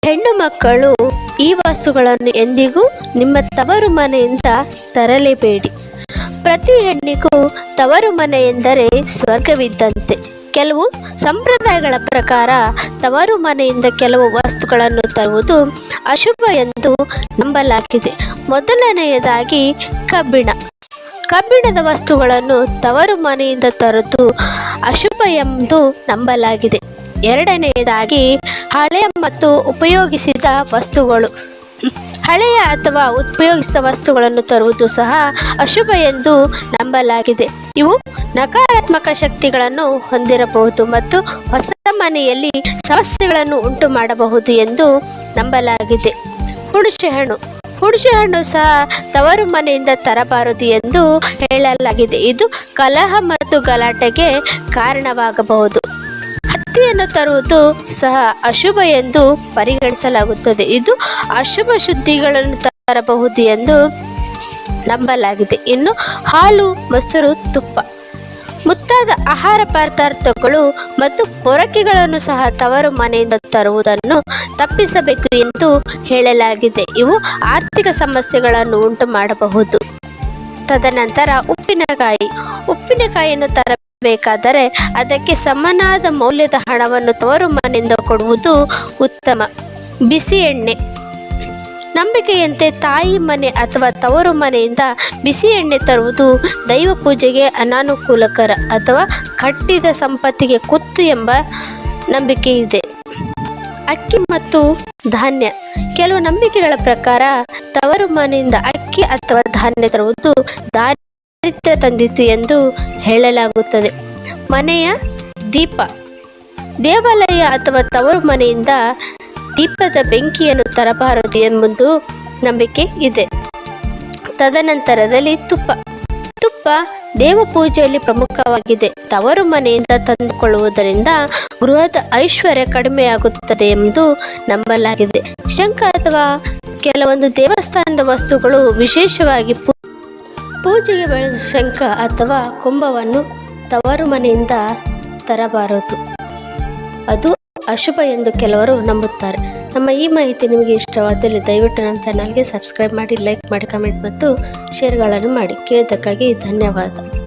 ಹೆಣ್ಣು ಮಕ್ಕಳು ಈ ವಸ್ತುಗಳನ್ನು ಎಂದಿಗೂ ನಿಮ್ಮ ತವರು ಮನೆಯಿಂದ ತರಲೇಬೇಡಿ. ಪ್ರತಿ ಹೆಣ್ಣಿಗೂ ತವರು ಮನೆ ಎಂದರೆ ಸ್ವರ್ಗವಿದ್ದಂತೆ. ಕೆಲವು ಸಂಪ್ರದಾಯಗಳ ಪ್ರಕಾರ ತವರು ಮನೆಯಿಂದ ಕೆಲವು ವಸ್ತುಗಳನ್ನು ತರುವುದು ಅಶುಭ ಎಂದು ನಂಬಲಾಗಿದೆ. ಮೊದಲನೆಯದಾಗಿ ಕಬ್ಬಿಣದ ವಸ್ತುಗಳನ್ನು ತವರು ಮನೆಯಿಂದ ತರುವುದು ಅಶುಭ ಎಂದು ನಂಬಲಾಗಿದೆ. ಎರಡನೆಯದಾಗಿ ಹಳೆಯ ಮತ್ತು ಉಪಯೋಗಿಸಿದ ವಸ್ತುಗಳು. ಹಳೆಯ ಅಥವಾ ಉಪಯೋಗಿಸಿದ ವಸ್ತುಗಳನ್ನು ತರುವುದು ಸಹ ಅಶುಭ ಎಂದು ನಂಬಲಾಗಿದೆ. ಇವು ನಕಾರಾತ್ಮಕ ಶಕ್ತಿಗಳನ್ನು ಹೊಂದಿರಬಹುದು ಮತ್ತು ಹೊಸ ಮನೆಯಲ್ಲಿ ಸಮಸ್ಯೆಗಳನ್ನು ಉಂಟು ಮಾಡಬಹುದು ಎಂದು ನಂಬಲಾಗಿದೆ. ಹುಣಸೆ ಹಣ್ಣು ಸಹ ತವರು ಮನೆಯಿಂದ ತರಬಾರದು ಎಂದು ಹೇಳಲಾಗಿದೆ. ಇದು ಕಲಹ ಮತ್ತು ಗಲಾಟೆಗೆ ಕಾರಣವಾಗಬಹುದು. ಹತ್ತಿಯನ್ನು ತರುವುದು ಸಹ ಅಶುಭ ಎಂದು ಪರಿಗಣಿಸಲಾಗುತ್ತದೆ. ಇದು ಅಶುಭ ಸುದ್ದಿಗಳನ್ನು ತರಬಹುದು ಎಂದು ನಂಬಲಾಗಿದೆ. ಇನ್ನು ಹಾಲು, ಮೊಸರು, ತುಪ್ಪ ಮುಂತಾದ ಆಹಾರ ಪದಾರ್ಥಗಳು ಮತ್ತು ಪೊರಕೆಗಳನ್ನು ಸಹ ತವರು ಮನೆಯಿಂದ ತರುವುದನ್ನು ತಪ್ಪಿಸಬೇಕು ಎಂದು ಹೇಳಲಾಗಿದೆ. ಇವು ಆರ್ಥಿಕ ಸಮಸ್ಯೆಗಳನ್ನು ಉಂಟು ಮಾಡಬಹುದು. ತದನಂತರ ಉಪ್ಪಿನಕಾಯಿಯನ್ನು ತರಬೇಕಾದರೆ ಅದಕ್ಕೆ ಸಮನಾದ ಮೌಲ್ಯದ ಹಣವನ್ನು ತವರು ಮನೆಯಿಂದ ಕೊಡುವುದು ಉತ್ತಮ. ಬಿಸಿ ಎಣ್ಣೆ. ನಂಬಿಕೆಯಂತೆ ತಾಯಿ ಮನೆ ಅಥವಾ ತವರು ಮನೆಯಿಂದ ಬಿಸಿ ಎಣ್ಣೆ ತರುವುದು ದೈವ ಪೂಜೆಗೆ ಅನಾನುಕೂಲಕರ ಅಥವಾ ಕಟ್ಟಿದ ಸಂಪತ್ತಿಗೆ ಕುತ್ತು ಎಂಬ ನಂಬಿಕೆ ಇದೆ. ಅಕ್ಕಿ ಮತ್ತು ಧಾನ್ಯ. ಕೆಲವು ನಂಬಿಕೆಗಳ ಪ್ರಕಾರ ತವರು ಮನೆಯಿಂದ ಅಕ್ಕಿ ಅಥವಾ ಧಾನ್ಯ ತರುವುದು ದಾರಿದ್ರ್ಯ ತಂದಿತು ಎಂದು ಹೇಳಲಾಗುತ್ತದೆ. ಮನೆಯ ದೀಪ. ದೇವಾಲಯ ಅಥವಾ ತವರು ಮನೆಯಿಂದ ದೀಪದ ಬೆಂಕಿಯನ್ನು ತರಬಾರದು ಎಂಬುದು ನಂಬಿಕೆ ಇದೆ. ತದನಂತರದಲ್ಲಿ ತುಪ್ಪ ದೇವ ಪೂಜೆಯಲ್ಲಿ ಪ್ರಮುಖವಾಗಿದೆ. ತವರು ಮನೆಯಿಂದ ತಂದುಕೊಳ್ಳುವುದರಿಂದ ಗೃಹದ ಐಶ್ವರ್ಯ ಕಡಿಮೆಯಾಗುತ್ತದೆ ಎಂದು ನಂಬಲಾಗಿದೆ. ಶಂಖ ಅಥವಾ ಕೆಲವೊಂದು ದೇವಸ್ಥಾನದ ವಸ್ತುಗಳು, ವಿಶೇಷವಾಗಿ ಪೂಜೆಗೆ ಬಳಸುವ ಶಂಖ ಅಥವಾ ಕುಂಭವನ್ನು ತವರು ಮನೆಯಿಂದ ತರಬಾರದು, ಅದು ಅಶುಭ ಎಂದು ಕೆಲವರು ನಂಬುತ್ತಾರೆ. ನಮ್ಮ ಈ ಮಾಹಿತಿ ನಿಮಗೆ ಇಷ್ಟವಾದಲ್ಲಿ ದಯವಿಟ್ಟು ನಮ್ಮ ಚಾನಲ್ಗೆ ಸಬ್ಸ್ಕ್ರೈಬ್ ಮಾಡಿ, ಲೈಕ್ ಮಾಡಿ, ಕಮೆಂಟ್ ಮತ್ತು ಶೇರ್ಗಳನ್ನು ಮಾಡಿ. ಕೇಳಿದ್ದಕ್ಕಾಗಿ ಧನ್ಯವಾದ.